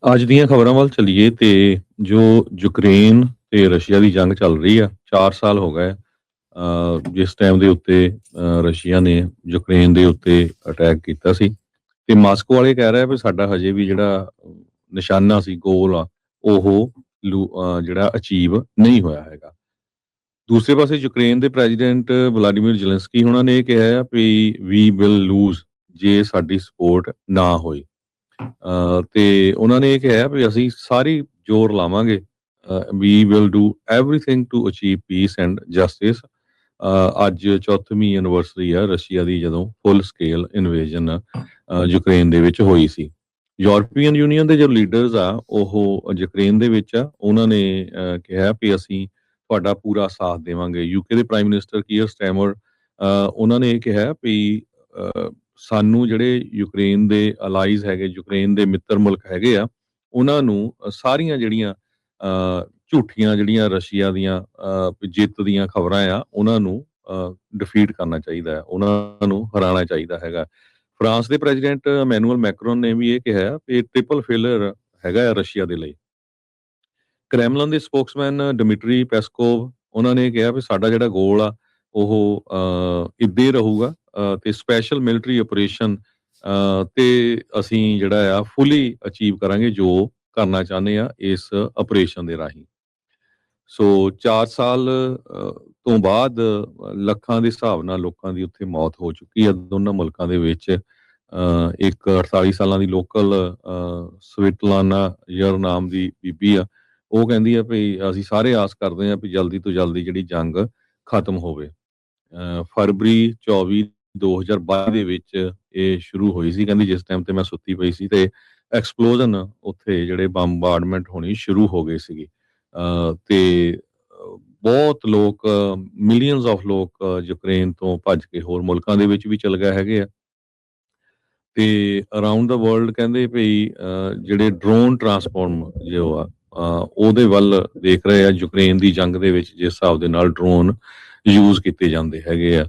ਅੱਜ ਦੀਆਂ ਖਬਰਾਂ ਵੱਲ ਚੱਲੀਏ ਤੇ ਜੋ ਯੂਕਰੇਨ ਤੇ ਰਸ਼ੀਆ ਦੀ ਜੰਗ ਚੱਲ ਰਹੀ ਆ 4 ਸਾਲ ਹੋ ਗਏ ਜਿਸ ਟਾਈਮ ਦੇ ਉੱਤੇ ਰਸ਼ੀਆ ਨੇ ਯੂਕਰੇਨ ਦੇ ਉੱਤੇ ਅਟੈਕ ਕੀਤਾ ਸੀ ਤੇ ਮਾਸਕੋ ਵਾਲੇ ਕਹਿ ਰਹੇ ਆ ਵੀ ਸਾਡਾ ਹਜੇ ਵੀ ਜਿਹੜਾ ਨਿਸ਼ਾਨਾ ਸੀ ਗੋਲ ਆ ਉਹ ਜਿਹੜਾ ਅਚੀਵ ਨਹੀਂ ਹੋਇਆ ਹੈਗਾ। ਦੂਸਰੇ ਪਾਸੇ ਯੂਕਰੇਨ ਦੇ ਪ੍ਰੈਜ਼ੀਡੈਂਟ ਵਲਾਡੀਮੀਰ ਜ਼ੈਲੈਂਸਕੀ ਉਹਨਾਂ ਨੇ ਇਹ ਕਿਹਾ ਆ ਵੀ ਵੀ ਵਿਲ ਲੂਜ਼ ਜੇ ਸਾਡੀ ਸਪੋਰਟ ਨਾ ਹੋਈ। ਤੇ ਉਹਨਾਂ ਨੇ ਇਹ ਕਿਹਾ ਵੀ ਅਸੀਂ ਸਾਰੀ ਜ਼ੋਰ ਲਾਵਾਂਗੇ we will do everything to achieve peace and justice. ਅੱਜ 4ਵੀਂ ਐਨਵਰਸਰੀ ਆ ਰਸ਼ੀਆ ਦੀ ਜਦੋਂ ਫੁੱਲ ਸਕੇਲ ਇਨਵੇਜਨ ਯੂਕਰੇਨ ਦੇ ਵਿੱਚ ਹੋਈ ਸੀ। ਯੂਰਪੀਅਨ ਯੂਨੀਅਨ ਦੇ ਜੋ ਲੀਡਰਸ ਆ ਉਹ ਯੂਕਰੇਨ ਦੇ ਵਿੱਚ ਆ ਉਹਨਾਂ ਨੇ ਕਿਹਾ ਵੀ ਅਸੀਂ ਤੁਹਾਡਾ ਪੂਰਾ ਸਾਥ ਦੇਵਾਂਗੇ। ਯੂਕੇ ਦੇ ਪ੍ਰਾਈਮ ਮਿਨਿਸਟਰ ਕੀਅਰ ਸਟੈਮਰ ਉਹਨਾਂ ਨੇ ਇਹ ਕਿਹਾ ਵੀ ਸਾਨੂੰ ਜਿਹੜੇ ਯੂਕਰੇਨ ਦੇ ਅਲਾਈਜ਼ ਹੈਗੇ ਯੂਕਰੇਨ ਦੇ ਮਿੱਤਰ ਮੁਲਕ ਹੈਗੇ ਆ ਉਹਨਾਂ ਨੂੰ ਸਾਰੀਆਂ ਜਿਹੜੀਆਂ ਝੂਠੀਆਂ ਜਿਹੜੀਆਂ ਰਸ਼ੀਆ ਦੀਆਂ ਜਿੱਤ ਦੀਆਂ ਖਬਰਾਂ ਆ ਉਹਨਾਂ ਨੂੰ ਡਿਫੀਟ ਕਰਨਾ ਚਾਹੀਦਾ ਹੈ, ਉਹਨਾਂ ਨੂੰ ਹਰਾਉਣਾ ਚਾਹੀਦਾ ਹੈਗਾ। ਫਰਾਂਸ ਦੇ ਪ੍ਰੈਜ਼ੀਡੈਂਟ ਮੈਨੂਅਲ ਮੈਕਰੋਨ ਨੇ ਵੀ ਇਹ ਕਿਹਾ ਕਿ ਟ੍ਰਿਪਲ ਫੇਲਰ ਹੈਗਾ ਆ ਰਸ਼ੀਆ ਦੇ ਲਈ। ਕ੍ਰੈਮਲਨ ਦੇ ਸਪੋਕਸਮੈਨ ਡਿਮਿਟਰੀ ਪੈਸਕੋਵ ਉਹਨਾਂ ਨੇ ਕਿਹਾ ਵੀ ਸਾਡਾ ਜਿਹੜਾ ਗੋਲ ਆ ਉਹ ਇੱਦਾਂ ਹੀ ਰਹੂਗਾ ਤੇ ਸਪੈਸ਼ਲ ਮਿਲਟਰੀ ਆਪਰੇਸ਼ਨ ਤੇ ਅਸੀਂ ਜਿਹੜਾ ਆ ਫੁੱਲੀ ਅਚੀਵ ਕਰਾਂਗੇ ਜੋ ਕਰਨਾ ਚਾਹੁੰਦੇ ਆ ਇਸ ਆਪਰੇਸ਼ਨ ਦੇ ਰਾਹੀਂ। ਸੋ 4 ਸਾਲ ਤੋਂ ਬਾਅਦ ਲੱਖਾਂ ਦੇ ਹਿਸਾਬ ਨਾਲ ਲੋਕਾਂ ਦੀ ਉੱਥੇ ਮੌਤ ਹੋ ਚੁੱਕੀ ਆ ਦੋਨਾਂ ਮੁਲਕਾਂ ਦੇ ਵਿੱਚ। ਇੱਕ 48 ਸਾਲਾਂ ਦੀ ਲੋਕਲ ਸਵਿਟਲਾਨਾ ਯਰ ਨਾਮ ਦੀ ਬੀਬੀ ਆ ਉਹ ਕਹਿੰਦੀ ਆ ਵੀ ਅਸੀਂ ਸਾਰੇ ਆਸ ਕਰਦੇ ਆ ਵੀ ਜਲਦੀ ਤੋਂ ਜਲਦੀ ਜਿਹੜੀ ਜੰਗ ਖਤਮ ਹੋਵੇ। ਫਰਵਰੀ 24 2022 ਦੇ ਵਿੱਚ ਇਹ ਸ਼ੁਰੂ ਹੋਈ ਸੀ ਕਹਿੰਦੀ ਜਿਸ ਟਾਈਮ ਤੇ ਮੈਂ ਸੁੱਤੀ ਪਈ ਸੀ ਤੇ ਐਕਸਪਲੋਜ਼ਨ ਉੱਥੇ ਜਿਹੜੇ ਬੰਬਾਰਡਮੈਂਟ ਹੋਣੀ ਸ਼ੁਰੂ ਹੋ ਗਏ ਸੀਗੇ। ਤੇ ਬਹੁਤ ਲੋਕ ਮਿਲੀਅਨਸ ਆਫ ਲੋਕ ਯੂਕਰੇਨ ਤੋਂ ਭੱਜ ਕੇ ਹੋਰ ਮੁਲਕਾਂ ਦੇ ਵਿੱਚ ਵੀ ਚਲ ਗਏ ਹੈਗੇ ਆ ਤੇ ਅਰਾਊਂਡ ਦਾ ਵਰਲਡ ਕਹਿੰਦੇ ਭਈ ਜਿਹੜੇ ਡਰੋਨ ਟਰਾਂਸਫਾਰਮ ਜੋ ਆ ਉਹਦੇ ਵੱਲ ਦੇਖ ਰਹੇ ਆ ਯੂਕਰੇਨ ਦੀ ਜੰਗ ਦੇ ਵਿੱਚ ਜਿਸ ਹਿਸਾਬ ਦੇ ਨਾਲ ਡਰੋਨ ਯੂਜ਼ ਕੀਤੇ ਜਾਂਦੇ ਹੈਗੇ ਆ।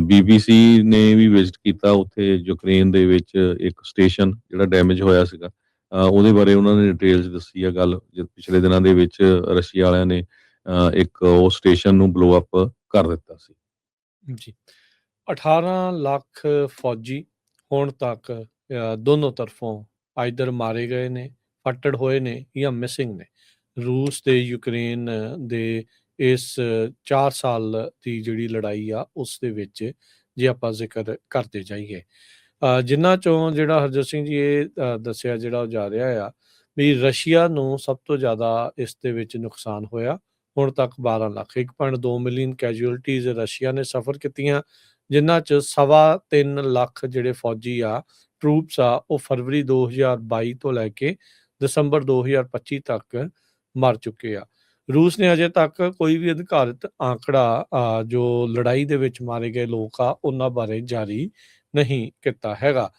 BBC ਨੇ ਵੀ ਵਿਜ਼ਿਟ ਕੀਤਾ ਉੱਥੇ ਯੂਕਰੇਨ ਦੇ ਵਿੱਚ ਇੱਕ ਸਟੇਸ਼ਨ ਜਿਹੜਾ ਡੈਮੇਜ ਹੋਇਆ ਸੀਗਾ। ਉਹਦੇ ਬਾਰੇ ਉਹਨਾਂ ਨੇ ਡਿਟੇਲਸ ਦੱਸੀ ਆ ਗੱਲ ਪਿਛਲੇ ਦਿਨਾਂ ਦੇ ਵਿੱਚ ਰਸ਼ੀਆ ਵਾਲਿਆਂ ਨੇ ਇੱਕ ਉਹ ਸਟੇਸ਼ਨ ਨੂੰ ਬਲੋ ਅਪ ਕਰ ਦਿੱਤਾ ਸੀ। ਜੀ 18 ਲੱਖ ਫੌਜੀ ਹੁਣ ਤੱਕ ਦੋਨੋਂ ਤਰਫੋਂ ਆਈਦਰ ਮਾਰੇ ਗਏ ਨੇ, ਫੱਟੜ ਹੋਏ ਨੇ ਜਾਂ ਮਿਸਿੰਗ ਨੇ। ਰੂਸ ਤੇ ਯੂਕਰੇਨ ਦੇ ਇਸ 4 ਸਾਲ ਦੀ ਜਿਹੜੀ ਲੜਾਈ ਆ ਉਸ ਦੇ ਵਿੱਚ ਜੇ ਆਪਾਂ ਜ਼ਿਕਰ ਕਰਦੇ ਜਾਈਏ ਜਿਨ੍ਹਾਂ ਚੋਂ ਜਿਹੜਾ ਹਰਜੋਤ ਸਿੰਘ ਜੀ ਇਹ ਦੱਸਿਆ ਜਿਹੜਾ ਉਹ ਜਾ ਰਿਹਾ ਆ ਵੀ ਰਸ਼ੀਆ ਨੂੰ ਸਭ ਤੋਂ ਜ਼ਿਆਦਾ ਇਸ ਦੇ ਵਿੱਚ ਨੁਕਸਾਨ ਹੋਇਆ। ਹੁਣ ਤੱਕ 12 ਲੱਖ 1.2 ਮਿਲੀਅਨ ਕੈਜੂਅਲਟੀਜ਼ ਰਸ਼ੀਆ ਨੇ ਸਫਰ ਕੀਤੀਆਂ ਜਿਨ੍ਹਾਂ 'ਚ 3.25 ਲੱਖ ਜਿਹੜੇ ਫੌਜੀ ਆ ਟਰੂਪਸ ਆ ਉਹ ਫਰਵਰੀ 2022 ਤੋਂ ਲੈ ਕੇ ਦਸੰਬਰ 2025 ਤੱਕ ਮਰ ਚੁੱਕੇ ਆ। ਰੂਸ ਨੇ ਅਜੇ ਤੱਕ ਕੋਈ ਵੀ ਅਧਿਕਾਰਿਤ ਆંકੜਾ ਜੋ ਲੜਾਈ ਦੇ ਵਿੱਚ ਮਾਰੇ ਗਏ ਲੋਕ ਆ ਉਹਨਾਂ ਬਾਰੇ ਜਾਰੀ ਨਹੀਂ ਕੀਤਾ ਹੈਗਾ।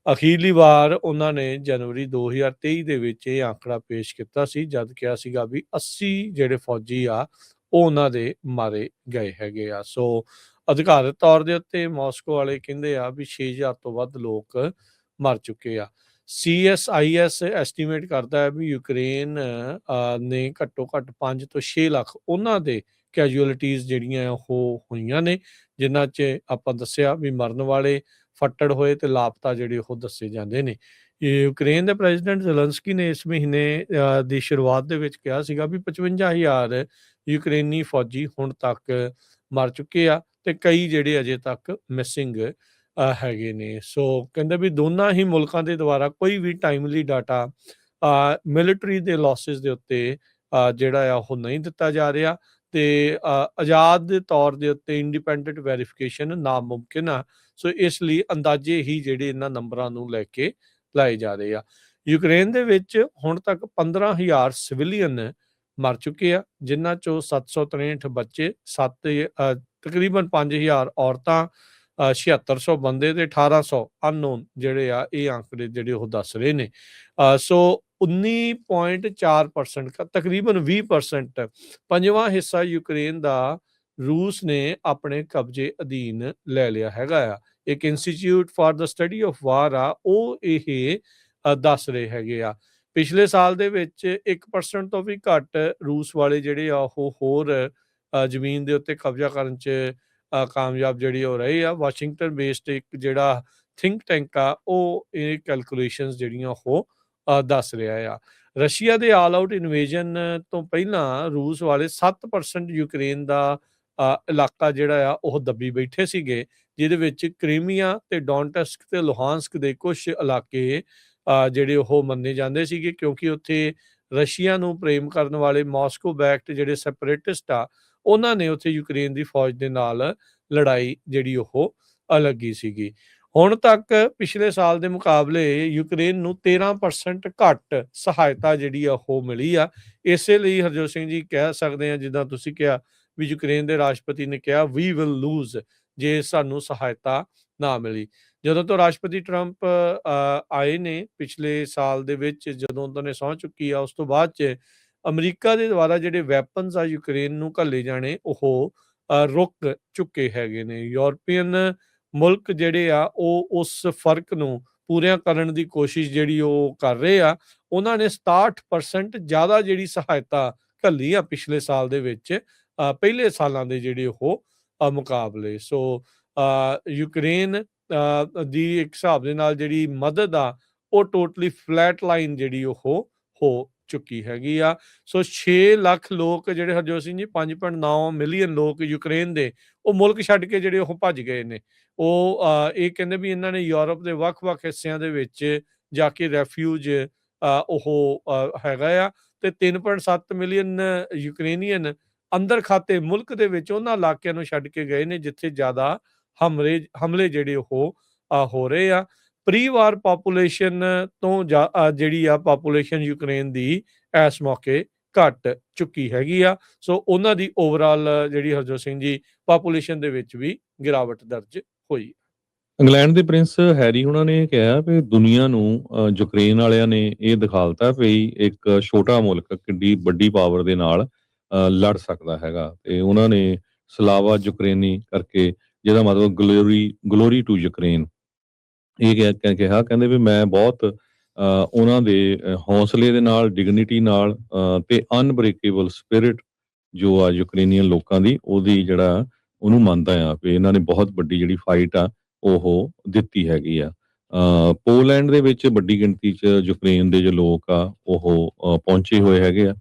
ਅਖੀਰਲੀ ਵਾਰ ਉਹਨਾਂ ਨੇ ਜਨਵਰੀ 2023 ਦੇ ਵਿੱਚ ਇਹ ਆંકੜਾ ਪੇਸ਼ ਕੀਤਾ ਸੀ ਜਦ ਕਿਹਾ ਸੀਗਾ ਵੀ 80 ਜਿਹੜੇ ਫੌਜੀ ਆ ਉਹ ਉਹਨਾਂ ਦੇ ਮਾਰੇ ਗਏ ਹੈਗੇ ਆ। ਸੋ ਅਧਿਕਾਰਤ ਤੌਰ ਦੇ ਉੱਤੇ ਮਾਸਕੋ ਵਾਲੇ ਕਹਿੰਦੇ ਆ ਵੀ 6000 ਤੋਂ ਵੱਧ ਲੋਕ ਮਰ ਚੁੱਕੇ ਆ। CSIS ਐਸਟੀਮੇਟ ਕਰਦਾ ਹੈ ਵੀ ਯੂਕਰੇਨ ਨੇ ਘੱਟੋ ਘੱਟ 5 ਤੋਂ 6 ਲੱਖ ਉਹਨਾਂ ਦੇ ਕੈਜੂਅਲਟੀਜ਼ ਜਿਹੜੀਆਂ ਉਹ ਹੋਈਆਂ ਨੇ ਜਿਨ੍ਹਾਂ 'ਚ ਆਪਾਂ ਦੱਸਿਆ ਵੀ ਮਰਨ ਵਾਲੇ ਫੱਟੜ ਹੋਏ ਤੇ ਲਾਪਤਾ ਜਿਹੜੇ ਉਹ ਦੱਸੇ ਜਾਂਦੇ ਨੇ। ਯੂਕਰੇਨ ਦੇ ਪ੍ਰੈਜ਼ੀਡੈਂਟ ਜ਼ੈਲੈਂਸਕੀ ਨੇ ਇਸ ਮਹੀਨੇ ਦੀ ਸ਼ੁਰੂਆਤ ਦੇ ਵਿੱਚ ਕਿਹਾ ਸੀਗਾ ਵੀ 55,000 ਯੂਕਰੇਨੀ ਫੌਜੀ ਹੁਣ ਤੱਕ ਮਰ ਚੁੱਕੇ ਆ ਤੇ ਕਈ ਜਿਹੜੇ ਅਜੇ ਤੱਕ ਮਿਸਿੰਗ ਹੈਗੇ ਨੇ। ਸੋ ਕਹਿੰਦੇ ਵੀ ਦੋਨਾਂ ਹੀ ਮੁਲਕਾਂ ਦੇ ਦੁਆਰਾ ਕੋਈ ਵੀ ਟਾਈਮਲੀ ਡਾਟਾ ਮਿਲਟਰੀ ਦੇ ਲਾਸਿਸ ਦੇ ਉੱਤੇ ਜਿਹੜਾ ਆ ਉਹ ਨਹੀਂ ਦਿੱਤਾ ਜਾ ਰਿਹਾ ਤੇ ਆਜ਼ਾਦ ਦੇ ਤੌਰ ਦੇ ਉੱਤੇ ਇੰਡੀਪੈਂਡੈਂਟ ਵੈਰੀਫਿਕੇਸ਼ਨ ਨਾਮੁਮਕਿਨ ਆ। ਸੋ ਇਸ ਲਈ ਅੰਦਾਜ਼ੇ ਹੀ ਜਿਹੜੇ ਇਹਨਾਂ ਨੰਬਰਾਂ ਨੂੰ ਲੈ ਕੇ ਲਾਏ ਜਾ ਰਹੇ ਆ। ਯੂਕਰੇਨ ਦੇ ਵਿੱਚ ਹੁਣ ਤੱਕ 15,000 ਸਿਵਿਲੀਅਨ ਮਰ ਚੁੱਕੇ ਆ ਜਿਨ੍ਹਾਂ ਚੋਂ 763 ਬੱਚੇ ਤਕਰੀਬਨ 5,000 ਔਰਤਾਂ 7600 ਬੰਦੇ ਤੇ 1800 ਅਨਨੋਨ ਜਿਹੜੇ ਆ ਇਹ ਆંકੜੇ ਜਿਹੜੇ ਉਹ ਦੱਸ ਰਹੇ ਨੇ। ਸੋ 19.4% ਤਕਰੀਬਨ 20% ਪੰਜਵਾਂ ਹਿੱਸਾ ਯੂਕਰੇਨ ਦਾ ਰੂਸ ਨੇ ਆਪਣੇ ਕਬਜ਼ੇ ਅਧੀਨ ਲੈ ਲਿਆ ਹੈਗਾ ਆ। ਇੱਕ institute for the study of war ਆ ਉਹ ਇਹ ਦੱਸ ਰਹੇ ਹੈਗੇ ਆ ਪਿਛਲੇ ਸਾਲ ਦੇ ਵਿੱਚ 1% ਤੋਂ ਵੀ ਘੱਟ ਰੂਸ ਵਾਲੇ ਜਿਹੜੇ ਆ ਉਹ ਹੋਰ ਜ਼ਮੀਨ ਦੇ ਉੱਤੇ ਕਬਜ਼ਾ ਕਰਨ 'ਚ ਕਾਮਯਾਬ ਜਿਹੜੀ ਹੋ ਰਹੇ ਆ। ਵਾਸ਼ਿੰਗਟਨ ਬੇਸਡ ਇੱਕ ਜਿਹੜਾ ਥਿੰਕ ਟੈਂਕ ਆ ਉਹ ਇਹ ਕੈਲਕੂਲੇਸ਼ਨਸ ਜਿਹੜੀਆਂ ਉਹ ਦੱਸ ਰਿਹਾ ਆ। ਰਸ਼ੀਆ ਦੇ ਆਲ ਆਊਟ ਇਨਵੇਜਨ ਤੋਂ ਪਹਿਲਾਂ ਰੂਸ ਵਾਲੇ 7% ਯੂਕਰੇਨ ਦਾ ਇਲਾਕਾ ਜਿਹੜਾ ਆ ਉਹ ਦੱਬੀ ਬੈਠੇ ਸੀਗੇ, ਜਿਹਦੇ ਵਿੱਚ ਕ੍ਰੀਮੀਆ ਤੇ ਡੋਨਟਸਕ ਤੇ ਲੁਹਾਨਸਕ ਦੇ ਕੁਝ ਇਲਾਕੇ ਜਿਹੜੇ ਉਹ ਮੰਨੇ ਜਾਂਦੇ ਸੀਗੇ, ਕਿਉਂਕਿ ਉੱਥੇ ਰਸ਼ੀਆ ਨੂੰ ਪ੍ਰੇਮ ਕਰਨ ਵਾਲੇ ਮਾਸਕੋ ਬੈਕਡ ਜਿਹੜੇ ਸੈਪਰੇਟਿਸਟ ਆ ਉਹਨਾਂ ਨੇ ਉੱਥੇ ਯੂਕਰੇਨ ਦੀ ਫੌਜ ਦੇ ਨਾਲ ਲੜਾਈ ਜਿਹੜੀ ਉਹ ਲੱਗੀ ਸੀਗੀ। ਹੁਣ ਤੱਕ ਪਿਛਲੇ ਸਾਲ ਦੇ ਮੁਕਾਬਲੇ ਯੂਕਰੇਨ ਨੂੰ 13% ਘੱਟ ਸਹਾਇਤਾ ਜਿਹੜੀ ਆ ਉਹ ਮਿਲੀ ਆ। ਇਸੇ ਲਈ ਹਰਜੋਤ ਸਿੰਘ ਜੀ ਕਹਿ ਸਕਦੇ ਆ, ਜਿੱਦਾਂ ਤੁਸੀਂ ਕਿਹਾ ਵੀ ਯੂਕਰੇਨ ਦੇ ਰਾਸ਼ਟਰਪਤੀ ਨੇ ਕਿਹਾ ਵੀ ਵਿਲ ਲੂਜ਼ ਜੇ ਸਾਨੂੰ ਸਹਾਇਤਾ ਨਾ ਮਿਲੀ। ਜਦੋਂ ਤੋਂ ਰਾਸ਼ਟਰਪਤੀ ਟਰੰਪ ਆਏ ਨੇ ਪਿਛਲੇ ਸਾਲ ਦੇ ਵਿੱਚ, ਜਦੋਂ ਉਹਨਾਂ ਨੇ ਸਹੁੰ ਚੁੱਕੀ ਆ, ਉਸ ਤੋਂ ਬਾਅਦ 'ਚ ਅਮਰੀਕਾ ਦੇ ਦੁਆਰਾ ਜਿਹੜੇ ਵੈਪਨਸ ਆ ਯੂਕਰੇਨ ਨੂੰ ਘੱਲੇ ਜਾਣੇ ਉਹ ਰੁਕ ਚੁੱਕੇ ਹੈਗੇ ਨੇ। ਯੂਰਪੀਅਨ ਮੁਲਕ ਜਿਹੜੇ ਆ ਉਹ ਉਸ ਫਰਕ ਨੂੰ ਪੂਰੀਆਂ ਕਰਨ ਦੀ ਕੋਸ਼ਿਸ਼ ਜਿਹੜੀ ਉਹ ਕਰ ਰਹੇ ਆ। ਉਹਨਾਂ ਨੇ 67% ਜ਼ਿਆਦਾ ਜਿਹੜੀ ਸਹਾਇਤਾ ਘੱਲੀ ਆ ਪਿਛਲੇ ਸਾਲ ਦੇ ਵਿੱਚ ਪਹਿਲੇ ਸਾਲਾਂ ਦੇ ਜਿਹੜੇ ਉਹ ਮੁਕਾਬਲੇ। ਸੋ ਯੂਕਰੇਨ ਦੀ ਇੱਕ ਹਿਸਾਬ ਦੇ ਨਾਲ ਜਿਹੜੀ ਮਦਦ ਆ ਉਹ ਟੋਟਲੀ ਫਲੈਟ ਲਾਈਨ ਜਿਹੜੀ ਉਹ ਹੋ ਚੁੱਕੀ ਹੈਗੀ ਆ। ਸੋ 6 ਲੱਖ ਲੋਕ ਜਿਹੜੇ ਹਰਜੋਤ ਸਿੰਘ ਜੀ 5.9 ਮਿਲੀਅਨ ਲੋਕ ਯੂਕਰੇਨ ਦੇ ਉਹ ਮੁਲਕ ਛੱਡ ਕੇ ਜਿਹੜੇ ਉਹ ਭੱਜ ਗਏ ਨੇ। ਉਹ ਇਹ ਕਹਿੰਦੇ ਵੀ ਇਹਨਾਂ ਨੇ ਯੂਰਪ ਦੇ ਵੱਖ-ਵੱਖ ਹਿੱਸਿਆਂ ਦੇ ਵਿੱਚ ਜਾ ਕੇ ਰੈਫਿਊਜ ਉਹ ਹੈਗਾ ਆ, ਤੇ 3.7 ਮਿਲੀਅਨ ਯੂਕਰੇਨੀਅਨ ਅੰਦਰ ਖਾਤੇ ਮੁਲਕ ਦੇ ਵਿੱਚ ਉਹਨਾਂ ਇਲਾਕਿਆਂ ਨੂੰ ਛੱਡ ਕੇ ਗਏ ਨੇ ਜਿੱਥੇ ਜ਼ਿਆਦਾ ਹਮਲੇ ਜਿਹੜੇ ਉਹ ਹੋ ਰਹੇ ਆ। ਪ੍ਰੀ-ਵਾਰ ਪਾਪੂਲੇਸ਼ਨ ਤੋਂ ਜਿਹੜੀ ਆ ਪਾਪੂਲੇਸ਼ਨ ਯੂਕਰੇਨ ਦੀ ਇਸ ਮੌਕੇ ਘਟ ਚੁੱਕੀ ਹੈਗੀ ਆ। ਸੋ ਉਹਨਾਂ ਦੀ ਓਵਰਆਲ ਜਿਹੜੀ ਹਰਜੋਤ ਸਿੰਘ ਜੀ ਪਾਪੂਲੇਸ਼ਨ ਦੇ ਵਿੱਚ ਵੀ ਗਿਰਾਵਟ ਦਰਜ ਹੋਈ। ਇੰਗਲੈਂਡ ਦੇ ਪ੍ਰਿੰਸ ਹੈਰੀ ਹੁਣਾਂ ਨੇ ਕਿਹਾ ਵੀ ਦੁਨੀਆ ਨੂੰ ਯੂਕਰੇਨ ਵਾਲਿਆਂ ਨੇ ਇਹ ਦਿਖਾਲਤਾ ਵੀ ਇੱਕ ਛੋਟਾ ਮੁਲਕ ਕਿੱਡੀ ਵੱਡੀ ਪਾਵਰ ਦੇ ਨਾਲ ਲੜ ਸਕਦਾ ਹੈਗਾ, ਤੇ ਉਹਨਾਂ ਨੇ ਸਲਾਵਾ ਯੂਕਰੇਨੀ ਕਰਕੇ, ਜਿਹਦਾ ਮਤਲਬ ਗਲੋਰੀ ਟੂ ਯੂਕਰੇਨ, ਇਹ ਕਿਹਾ। ਕਹਿੰਦੇ ਵੀ ਮੈਂ ਬਹੁਤ ਉਹਨਾਂ ਦੇ ਹੌਸਲੇ ਦੇ ਨਾਲ, ਡਿਗਨਿਟੀ ਨਾਲ ਤੇ ਅਨਬ੍ਰੇਕੇਬਲ ਸਪਿਰਿਟ ਜੋ ਆ ਯੂਕਰੇਨੀਅਨ ਲੋਕਾਂ ਦੀ, ਉਹਦੀ ਜਿਹੜਾ ਉਹਨੂੰ ਮੰਨਦਾ ਆ ਵੀ ਇਹਨਾਂ ਨੇ ਬਹੁਤ ਵੱਡੀ ਜਿਹੜੀ ਫਾਈਟ ਆ ਉਹ ਦਿੱਤੀ ਹੈਗੀ ਆ। ਪੋਲੈਂਡ ਦੇ ਵਿੱਚ ਵੱਡੀ ਗਿਣਤੀ 'ਚ ਯੂਕਰੇਨ ਦੇ ਜੋ ਲੋਕ ਆ ਉਹ ਪਹੁੰਚੇ ਹੋਏ ਹੈਗੇ ਆ।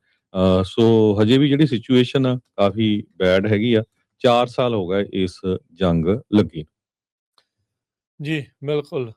ਸੋ ਹਜੇ ਵੀ ਜਿਹੜੀ ਸਿਚੁਏਸ਼ਨ ਆ ਕਾਫੀ ਬੈਡ ਹੈਗੀ ਆ। 4 ਸਾਲ ਹੋ ਗਏ ਇਸ ਜੰਗ ਲੱਗੀ। ਜੀ ਬਿਲਕੁਲ।